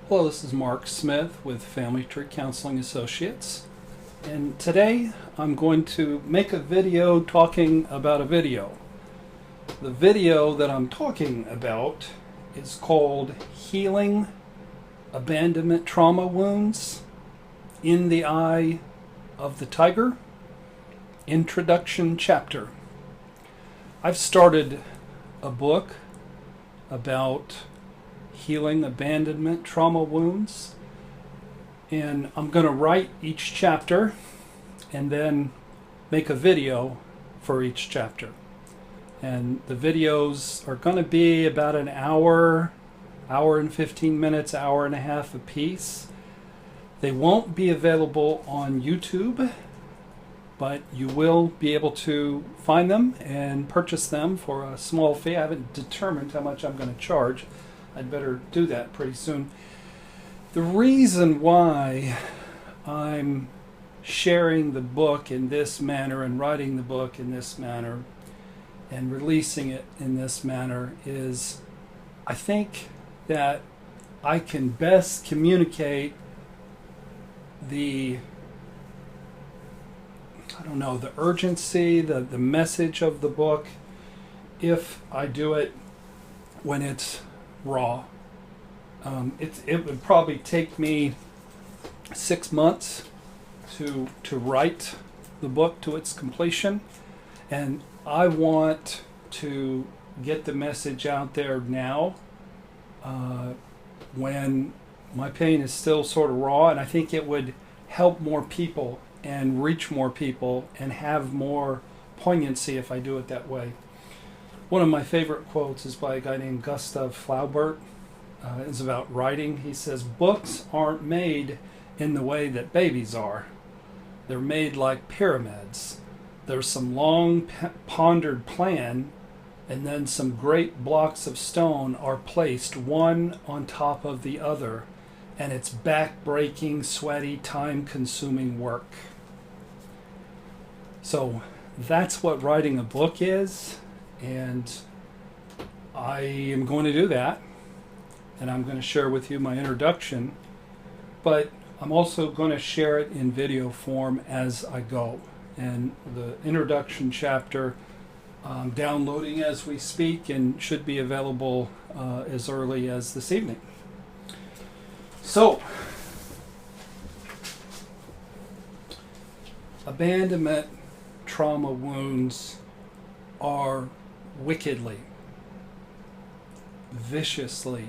Hello, this is Mark Smith with Family Tree Counseling Associates, and today I'm going to make a video talking about a video. The video that I'm talking about is called Healing Abandonment Trauma Wounds in the Eye of the Tiger, Introduction Chapter. I've started a book about healing abandonment trauma wounds, and I'm going to write each chapter and then make a video for each chapter. And the videos are going to be about an hour and 15 minutes, hour and a half a piece. They won't be available on YouTube, but you will be able to find them and purchase them for a small fee. I haven't determined how much I'm going to charge. I'd better do that pretty soon. The reason why I'm sharing the book in this manner and writing the book in this manner and releasing it in this manner is I think that I can best communicate the urgency, the message of the book if I do it when it's raw. It would probably take me 6 months to write the book to its completion, and I want to get the message out there now when my pain is still sort of raw, and I think it would help more people and reach more people and have more poignancy if I do it that way. One of my favorite quotes is by a guy named Gustav Flaubert. It's about writing. He says, "Books aren't made in the way that babies are. They're made like pyramids. There's some long pondered plan, and then some great blocks of stone are placed one on top of the other, and it's back-breaking, sweaty, time-consuming work." So that's what writing a book is. And I am going to do that, and I'm going to share with you my introduction, but I'm also going to share it in video form as I go. And the introduction chapter I'm downloading as we speak and should be available as early as this evening. So, abandonment trauma wounds are wickedly, viciously,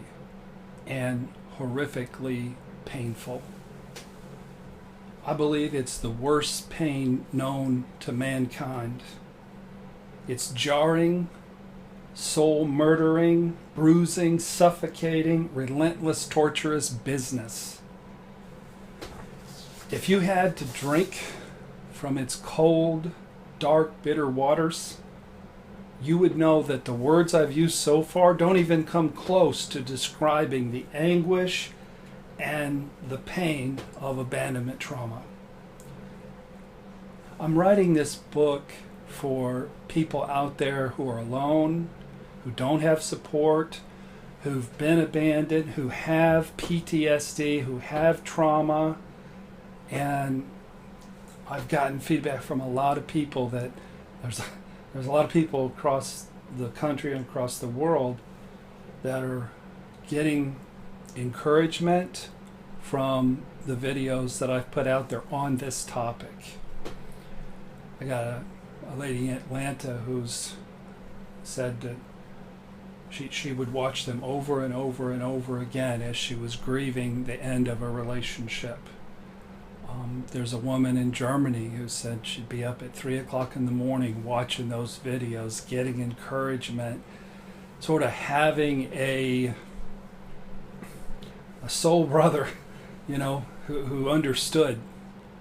and horrifically painful. I believe it's the worst pain known to mankind. It's jarring, soul-murdering, bruising, suffocating, relentless, torturous business. If you had to drink from its cold, dark, bitter waters, you would know that the words I've used so far don't even come close to describing the anguish and the pain of abandonment trauma. I'm writing this book for people out there who are alone, who don't have support, who've been abandoned, who have PTSD, who have trauma, and I've gotten feedback from a lot of people that there's a lot of people across the country and across the world that are getting encouragement from the videos that I've put out there on this topic. I got a lady in Atlanta who's said that she would watch them over and over and over again as she was grieving the end of a relationship. There's a woman in Germany who said she'd be up at 3 o'clock in the morning watching those videos, getting encouragement, sort of having a soul brother, who understood,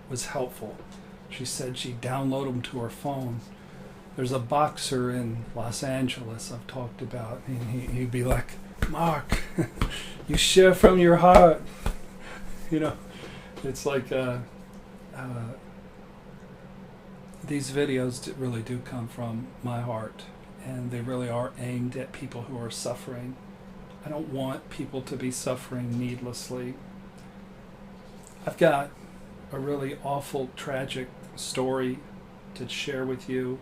was helpful. She said she'd download them to her phone. There's a boxer in Los Angeles I've talked about, and he'd be like, "Mark, you share from your heart." It's like these videos really do come from my heart, and they really are aimed at people who are suffering. I don't want people to be suffering needlessly. I've got a really awful, tragic story to share with you,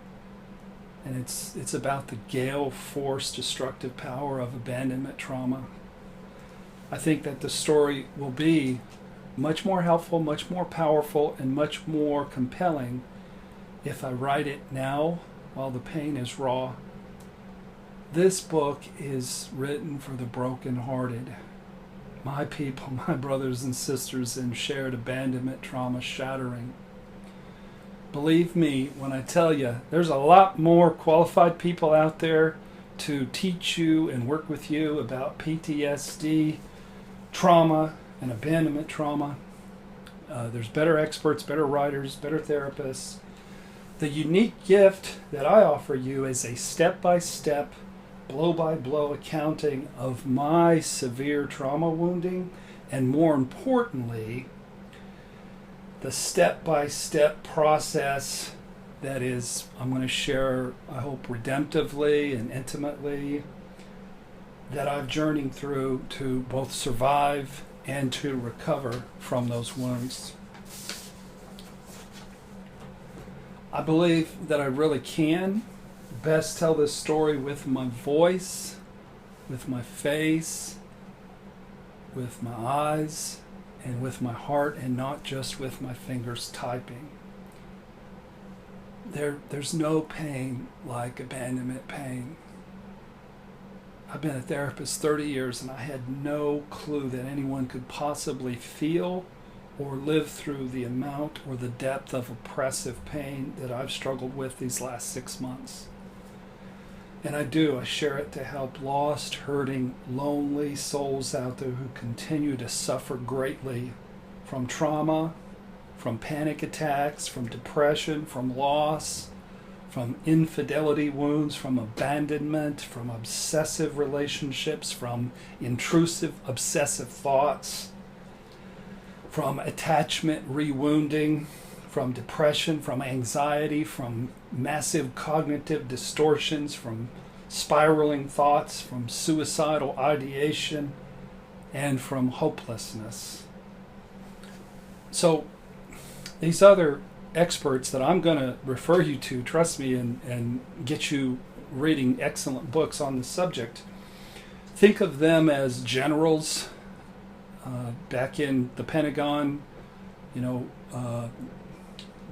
and it's about the gale force destructive power of abandonment trauma. I think that the story will be much more helpful, much more powerful, and much more compelling if I write it now while the pain is raw. This book is written for the brokenhearted, my people, my brothers and sisters in shared abandonment trauma shattering. Believe me when I tell you, there's a lot more qualified people out there to teach you and work with you about PTSD, trauma, and abandonment trauma. There's better experts, better writers, better therapists. The unique gift that I offer you is a step-by-step, blow-by-blow accounting of my severe trauma wounding, and more importantly, the step-by-step process that is, I'm going to share, I hope, redemptively and intimately, that I've journeyed through to both survive and to recover from those wounds. I believe that I really can best tell this story with my voice, with my face, with my eyes, and with my heart, and not just with my fingers typing. There's no pain like abandonment pain. I've been a therapist 30 years, and I had no clue that anyone could possibly feel or live through the amount or the depth of oppressive pain that I've struggled with these last 6 months. And I share it to help lost, hurting, lonely souls out there who continue to suffer greatly from trauma, from panic attacks, from depression, from loss, from infidelity wounds, from abandonment, from obsessive relationships, from intrusive obsessive thoughts, from attachment rewounding, from depression, from anxiety, from massive cognitive distortions, from spiraling thoughts, from suicidal ideation, and from hopelessness. So these other experts that I'm going to refer you to, trust me, and get you reading excellent books on the subject, think of them as generals back in the Pentagon,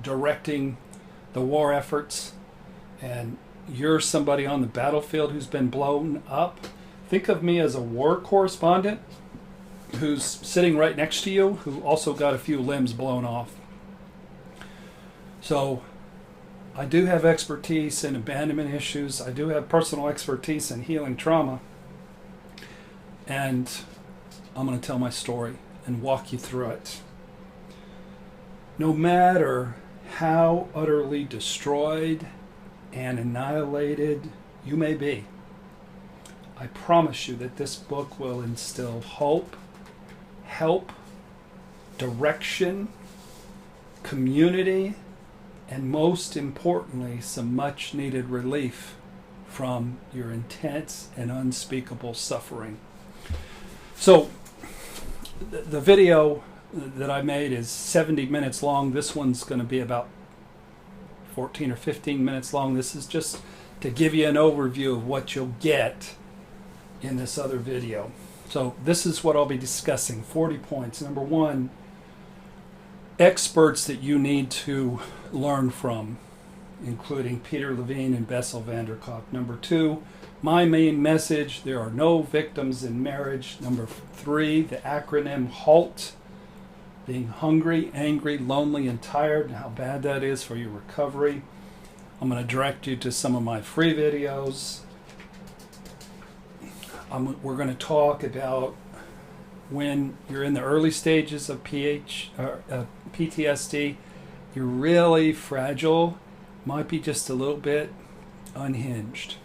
directing the war efforts, and you're somebody on the battlefield who's been blown up. Think of me as a war correspondent who's sitting right next to you, who also got a few limbs blown off. So I do have expertise in abandonment issues. I do have personal expertise in healing trauma. And I'm going to tell my story and walk you through it. No matter how utterly destroyed and annihilated you may be, I promise you that this book will instill hope, help, direction, community, and most importantly, some much needed relief from your intense and unspeakable suffering. So the video that I made is 70 minutes long. This one's going to be about 14 or 15 minutes long. This is just to give you an overview of what you'll get in this other video. So this is what I'll be discussing. 40 points. Number one, experts that you need to learn from, including Peter Levine and Bessel van der Kolk. Number two, my main message, there are no victims in marriage. Number three, the acronym HALT, being hungry, angry, lonely, and tired, and how bad that is for your recovery. I'm going to direct you to some of my free videos. We're going to talk about when you're in the early stages of PTSD, you're really fragile, might be just a little bit unhinged.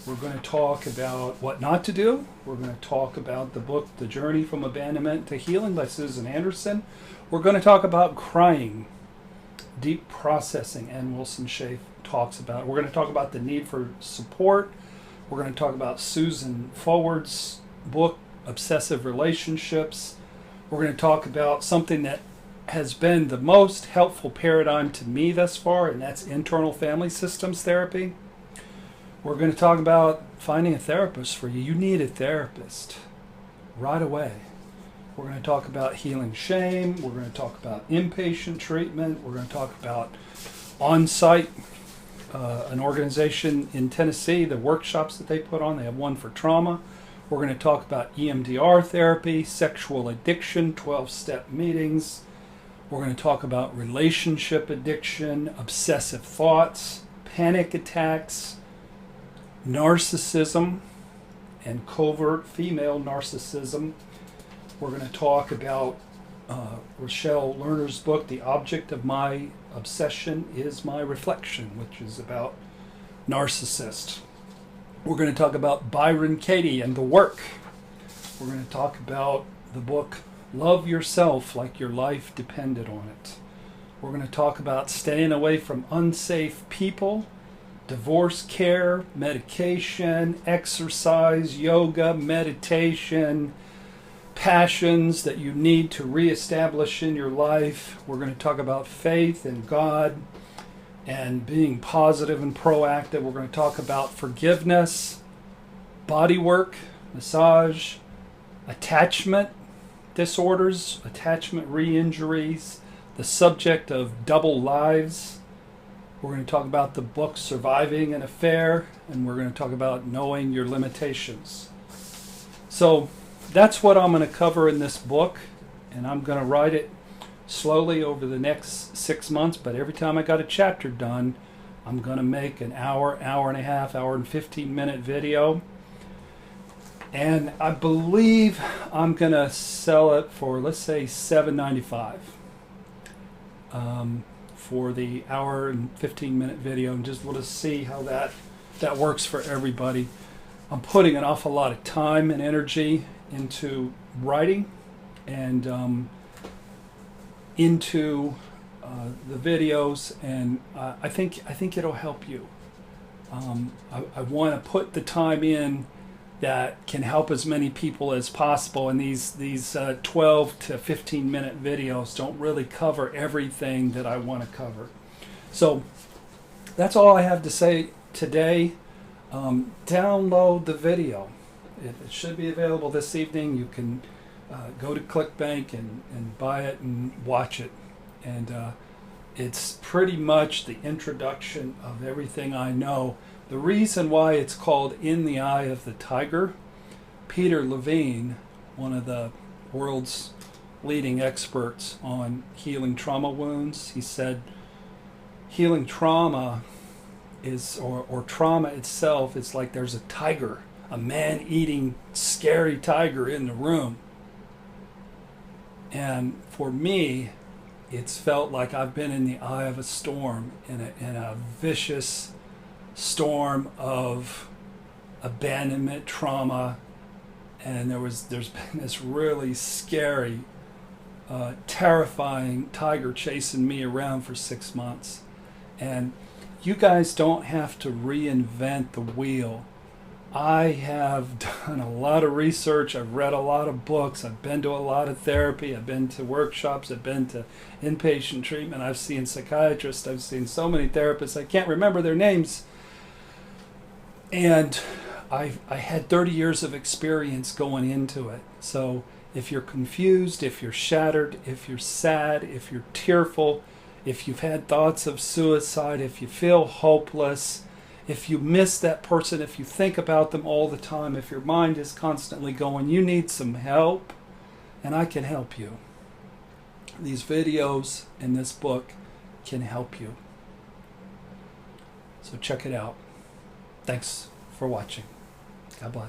We're going to talk about what not to do. We're going to talk about the book, The Journey from Abandonment to Healing by Susan Anderson. We're going to talk about crying, deep processing, Ann Wilson Schaaf talks about. We're going to talk about the need for support. We're going to talk about Susan Forward's book, Obsessive Relationships. We're going to talk about something that has been the most helpful paradigm to me thus far, and that's internal family systems therapy. We're going to talk about finding a therapist for you. You need a therapist right away. We're going to talk about healing shame. We're going to talk about inpatient treatment. We're going to talk about on-site, an organization in Tennessee, the workshops that they put on. They have one for trauma. We're going to talk about EMDR therapy, sexual addiction, 12-step meetings. We're going to talk about relationship addiction, obsessive thoughts, panic attacks, narcissism, and covert female narcissism. We're going to talk about Rochelle Lerner's book, The Object of My Obsession is My Reflection, which is about narcissists. We're going to talk about Byron Katie and the work. We're going to talk about the book, Love Yourself Like Your Life Depended on It. We're going to talk about staying away from unsafe people, divorce care, medication, exercise, yoga, meditation, passions that you need to reestablish in your life. We're going to talk about faith in God and being positive and proactive. We're going to talk about forgiveness, body work, massage, attachment disorders, attachment re-injuries, the subject of double lives. We're going to talk about the book Surviving an Affair, and we're going to talk about knowing your limitations. So that's what I'm going to cover in this book, and I'm going to write it slowly over the next 6 months, but every time I got a chapter done, I'm going to make an hour, hour and a half, hour and 15-minute video. And I believe I'm going to sell it for, let's say, $7.95 for the hour and 15-minute video, and just we'll just see how that works for everybody. I'm putting an awful lot of time and energy into writing and into the videos, and I think it'll help you. I want to put the time in that can help as many people as possible, and these 12 to 15 minute videos don't really cover everything that I want to cover. So that's all I have to say today. Download the video. It should be available this evening. You can go to ClickBank and buy it and watch it. And it's pretty much the introduction of everything I know. The reason why it's called In the Eye of the Tiger, Peter Levine, one of the world's leading experts on healing trauma wounds, he said healing trauma is, or trauma itself, is like there's a tiger, a man-eating, scary tiger in the room. And for me, it's felt like I've been in the eye of a storm, in a vicious storm of abandonment trauma, and there's been this really scary, terrifying tiger chasing me around for 6 months. And you guys don't have to reinvent the wheel. I have done a lot of research, I've read a lot of books, I've been to a lot of therapy, I've been to workshops, I've been to inpatient treatment, I've seen psychiatrists, I've seen so many therapists, I can't remember their names. And I had 30 years of experience going into it. So if you're confused, if you're shattered, if you're sad, if you're tearful, if you've had thoughts of suicide, if you feel hopeless, if you miss that person, if you think about them all the time, if your mind is constantly going, you need some help, and I can help you. These videos and this book can help you. So check it out. Thanks for watching. God bless.